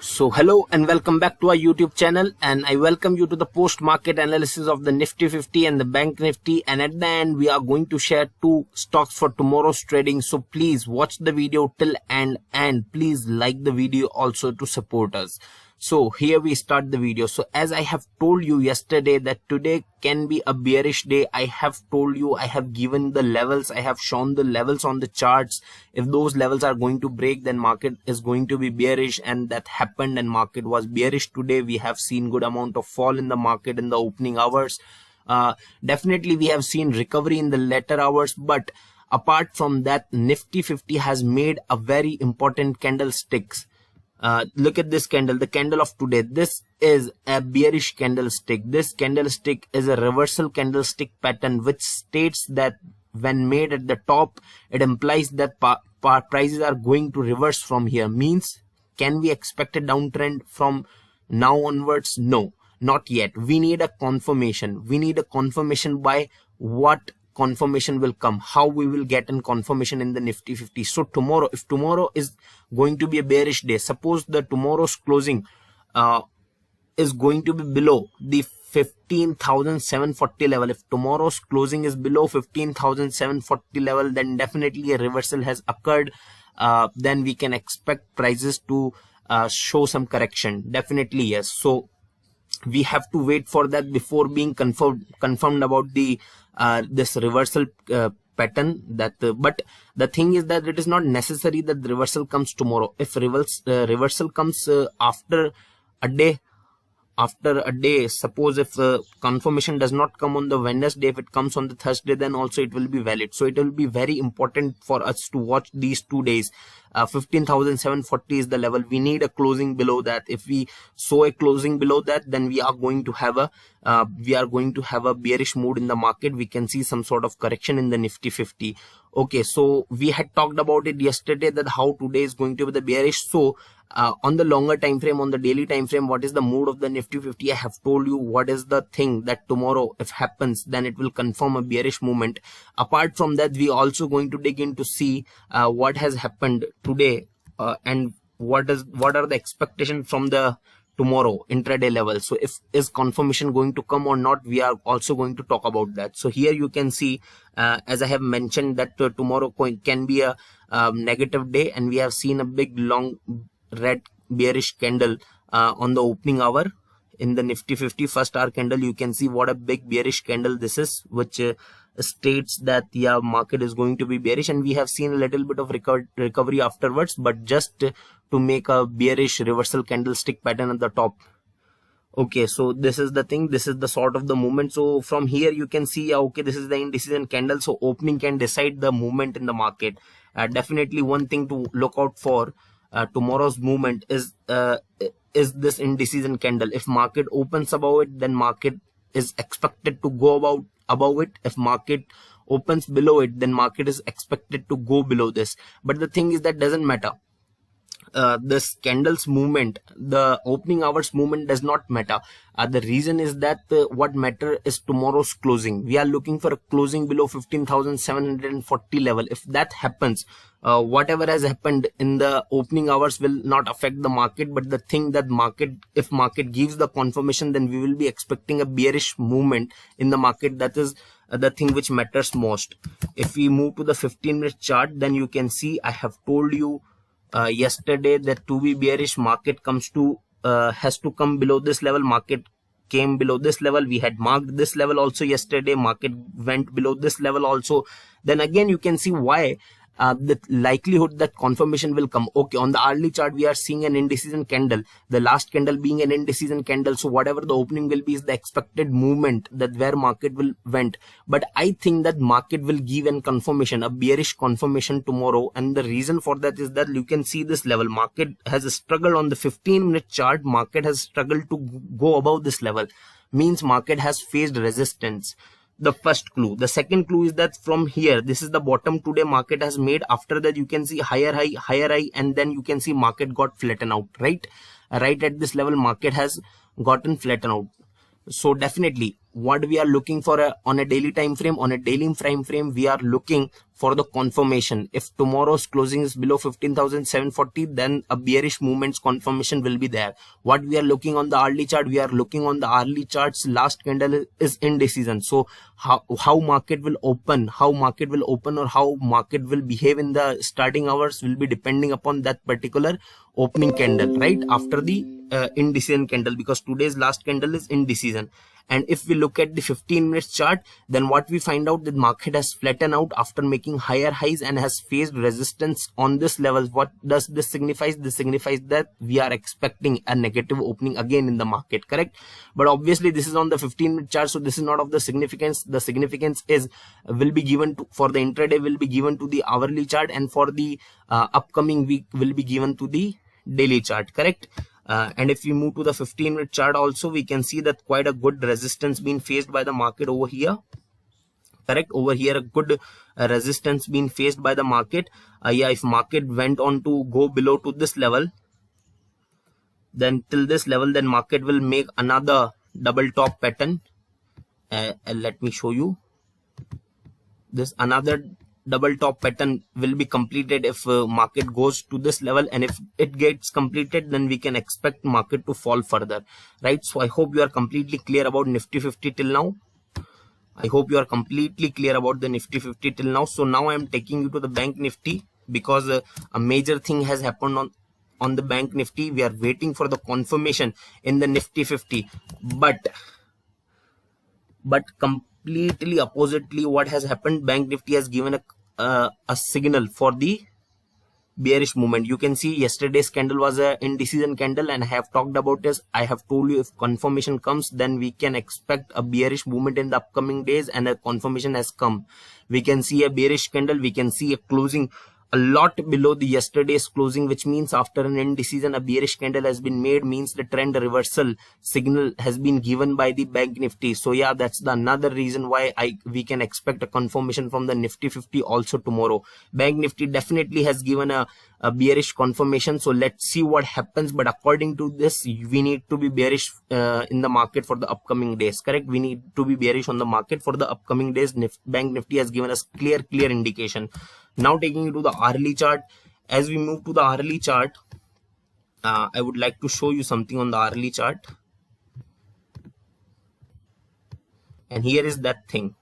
So hello and welcome back to our YouTube channel, and I welcome you to the post market analysis of the Nifty 50 and the Bank Nifty, and at the end we are going to share two stocks for tomorrow's trading. So please watch the video till end and please like the video also to support us. So here we start the video. So as I have told you yesterday that today can be a bearish day, I have told you, I have given the levels, I have shown the levels on the charts. If those levels are going to break, then market is going to be bearish, and that happened and market was bearish today. We have seen good amount of fall in the market in the opening hours. Definitely we have seen recovery in the later hours, but apart from that, Nifty 50 has made a very important candlesticks. Look at this candle, the candle of today. This is a bearish candlestick. This candlestick is a reversal candlestick pattern, which states that when made at the top, it implies that prices are going to reverse from here. Means, can we expect a downtrend from now onwards? No, not yet. We need a confirmation. We need a confirmation. By what confirmation will come? How we will get a confirmation in the Nifty 50? So tomorrow, if tomorrow is going to be a bearish day, suppose the tomorrow's closing is going to be below the 15,740 level. If tomorrow's closing is below 15,740 level, then definitely a reversal has occurred. Then we can expect prices to show some correction. Definitely yes. So we have to wait for that before being confirmed about the this reversal pattern. That but the thing is that it is not necessary that the reversal comes tomorrow. If reversal comes after a day, suppose if confirmation does not come on the Wednesday, if it comes on the Thursday, then also it will be valid. So it will be very important for us to watch these 2 days. 15,740 is the level. We need a closing below that. If we saw a closing below that, then we are going to have a bearish mood in the market. We can see some sort of correction in the Nifty 50. Okay, so we had talked about it yesterday that how today is going to be the bearish. So on the longer time frame, on the daily time frame, what is the mood of the Nifty 50? I have told you what is the thing that tomorrow, if happens, then it will confirm a bearish movement. Apart from that, we also going to dig in to see what has happened today and what are the expectations from the tomorrow intraday level. So if is confirmation going to come or not, we are also going to talk about that. So here you can see, as I have mentioned, that tomorrow can be a negative day, and we have seen a big long red bearish candle on the opening hour in the Nifty 50 first hour candle. You can see what a big bearish candle this is, which states that the market is going to be bearish, and we have seen a little bit of recovery afterwards, but just to make a bearish reversal candlestick pattern at the top. Okay, so this is the thing, this is the sort of the movement. So from here you can see, okay, this is the indecision candle. So opening can decide the movement in the market. Definitely one thing to look out for tomorrow's movement is this indecision candle. If market opens above it, then market is expected to go above it. If market opens below it, then market is expected to go below this. But the thing is that doesn't matter. This candle's movement, the opening hours movement does not matter. The reason is that what matter is tomorrow's closing. We are looking for a closing below 15,740 level. If that happens, whatever has happened in the opening hours will not affect the market. But the thing that if market gives the confirmation, then we will be expecting a bearish movement in the market. That is the thing which matters most. If we move to the 15-minute chart, then you can see, I have told you yesterday that to be bearish, market has to come below this level. Market came below this level. We had marked this level also yesterday. Market went below this level also. Then again you can see why the likelihood that confirmation will come. Okay, on the hourly chart we are seeing an indecision candle, the last candle being an indecision candle. So whatever the opening will be is the expected movement that where market will went. But I think that market will give an confirmation, a bearish confirmation tomorrow, and the reason for that is that you can see this level. Market has struggled on the 15-minute chart. Market has struggled to go above this level. Means market has faced resistance. The first clue. The second clue is that from here, this is the bottom today market has made. After that you can see higher high, and then you can see market got flattened out, right at this level market has gotten flattened out. So definitely what we are looking for on a daily time frame. On a daily time frame, we are looking for the confirmation. If tomorrow's closing is below 15,740, then a bearish movement's confirmation will be there. What we are looking on the hourly chart, we are looking on the hourly charts. Last candle is indecision. So how market will open, or how market will behave in the starting hours will be depending upon that particular opening candle right after the indecision candle, because today's last candle is indecision. And if we look at the 15 minutes chart, then what we find out, that market has flattened out after making higher highs and has faced resistance on this level. What does this signifies? This signifies that we are expecting a negative opening again in the market, correct? But obviously this is on the 15-minute chart, so this is not of the significance. The significance is will be given to, for the intraday will be given to the hourly chart, and for the upcoming week will be given to the daily chart, correct? And if we move to the 15-minute chart also, we can see that quite a good resistance being faced by the market over here, correct? Over here, a good resistance being faced by the market. Yeah, if market went on to go below to this level, then till this level, then market will make another double top pattern. Let me show you this. Another double top pattern will be completed if market goes to this level, and if it gets completed, then we can expect market to fall further, right? So I hope you are completely clear about Nifty 50 till now. I hope you are completely clear about the Nifty 50 till now. So now I am taking you to the Bank Nifty, because a major thing has happened on the Bank Nifty. We are waiting for the confirmation in the Nifty 50, but completely oppositely, what has happened, Bank Nifty has given a signal for the bearish movement. You can see yesterday's candle was a indecision candle, and I have talked about this. I have told you, if confirmation comes, then we can expect a bearish movement in the upcoming days, and a confirmation has come. We can see a bearish candle, we can see a closing a lot below the yesterday's closing, which means after an indecision, a bearish candle has been made, means the trend reversal signal has been given by the Bank Nifty. So yeah, that's the another reason why we can expect a confirmation from the Nifty 50 also tomorrow. Bank Nifty definitely has given a bearish confirmation, so let's see what happens. But according to this, we need to be bearish in the market for the upcoming days, correct? We need to be bearish on the market for the upcoming days. Bank Nifty has given us clear indication. Now taking you to the hourly chart. As we move to the hourly chart, I would like to show you something on the hourly chart, and here is that thing.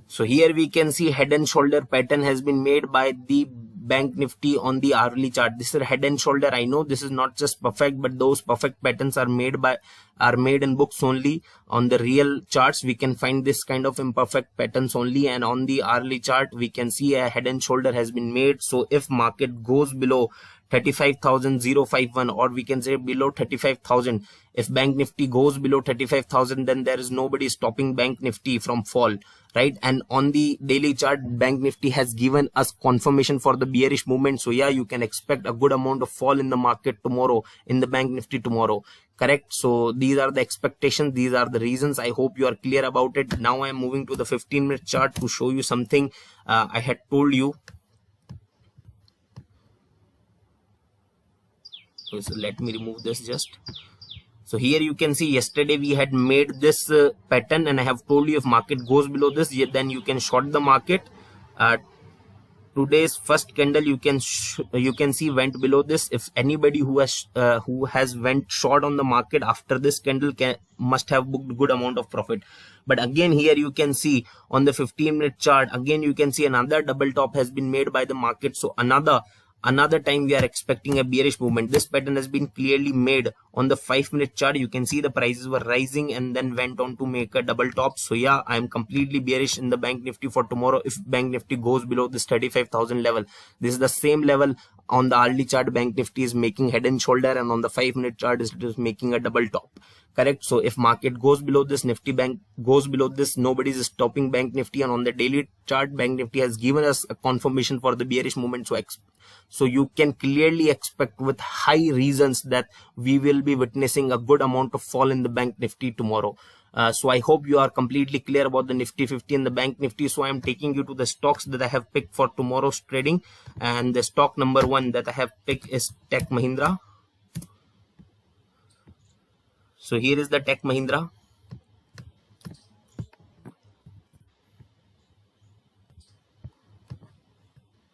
So here we can see head and shoulder pattern has been made by the Bank Nifty on the hourly chart. This is head and shoulder. I know this is not just perfect, but those perfect patterns are made in books only. On the real charts, we can find this kind of imperfect patterns only, and on the hourly chart, we can see a head and shoulder has been made. So if market goes below 35,051, or we can say below 35,000, if Bank Nifty goes below 35,000, then there is nobody stopping Bank Nifty from fall, right? And on the daily chart, Bank Nifty has given us confirmation for the bearish movement. So yeah, you can expect a good amount of fall in the market tomorrow, in the Bank Nifty tomorrow, correct? So these are the expectations, these are the reasons. I hope you are clear about it. Now I am moving to the 15-minute chart to show you something I had told you. So let me remove this just. So here you can see yesterday we had made this pattern, and I have told you if market goes below this, then you can short the market. Today's first candle you can see went below this. If anybody who has went short on the market after this candle must have booked good amount of profit. But again, here you can see on the 15-minute chart, again you can see another double top has been made by the market. So another time we are expecting a bearish movement. This pattern has been clearly made on the 5-minute chart. You can see the prices were rising and then went on to make a double top. So yeah, I am completely bearish in the Bank Nifty for tomorrow if Bank Nifty goes below this 35,000 level. This is the same level on the hourly chart. Bank Nifty is making head and shoulder, and on the 5-minute chart it is making a double top, correct? So if market goes below this, Nifty Bank goes below this, nobody is stopping Bank Nifty. And on the daily chart, Bank Nifty has given us a confirmation for the bearish movement. So you can clearly expect with high reasons that we will be witnessing a good amount of fall in the Bank Nifty tomorrow. So I hope you are completely clear about the Nifty 50 and the Bank Nifty. So I am taking you to the stocks that I have picked for tomorrow's trading, and the stock number 1 that I have picked is Tech Mahindra. So here is the Tech Mahindra.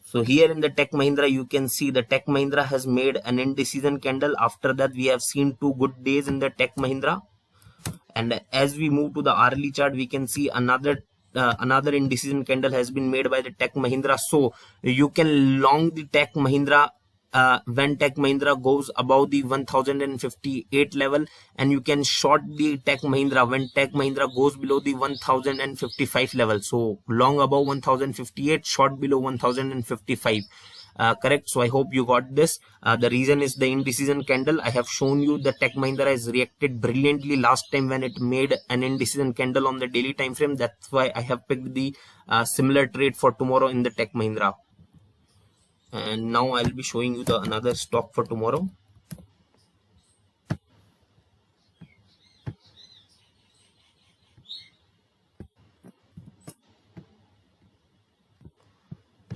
So here in the Tech Mahindra, you can see the Tech Mahindra has made an indecision candle. After that, we have seen 2 good days in the Tech Mahindra. And as we move to the hourly chart, we can see another indecision candle has been made by the Tech Mahindra. So you can long the Tech Mahindra when Tech Mahindra goes above the 1058 level, and you can short the Tech Mahindra when Tech Mahindra goes below the 1055 level. So long above 1058, short below 1055. Correct. So I hope you got this. The reason is the indecision candle. I have shown you the Tech Mahindra has reacted brilliantly last time when it made an indecision candle on the daily time frame. That's why I have picked the similar trade for tomorrow in the Tech Mahindra. And now I'll be showing you the another stock for tomorrow.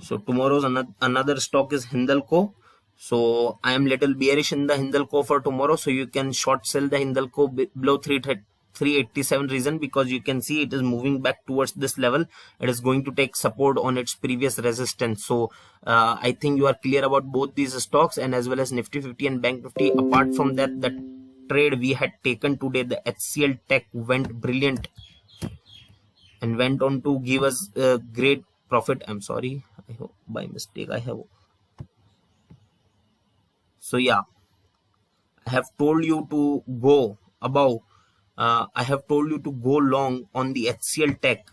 So tomorrow's another stock is Hindalco. So I am little bearish in the Hindalco for tomorrow. So you can short sell the Hindalco below 387 reason, because you can see it is moving back towards this level. It is going to take support on its previous resistance. So I think you are clear about both these stocks, and as well as Nifty 50 and Bank Nifty. Apart from that, the trade we had taken today, the HCL Tech, went brilliant and went on to give us a great profit. I'm sorry, I hope by mistake I have. So yeah, I have told you to go above. I have told you to go long on the HCL Tech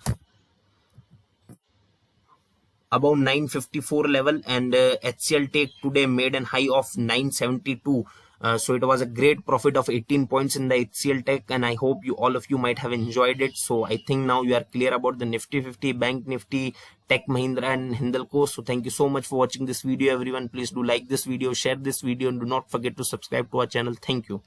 above 954 level, and HCL Tech today made an high of 972. So it was a great profit of 18 points in the HCL Tech, and I hope all of you might have enjoyed it. So I think now you are clear about the Nifty 50, Bank Nifty, Tech Mahindra and Hindalco. So thank you so much for watching this video, everyone. Please do like this video, share this video, and do not forget to subscribe to our channel. Thank you.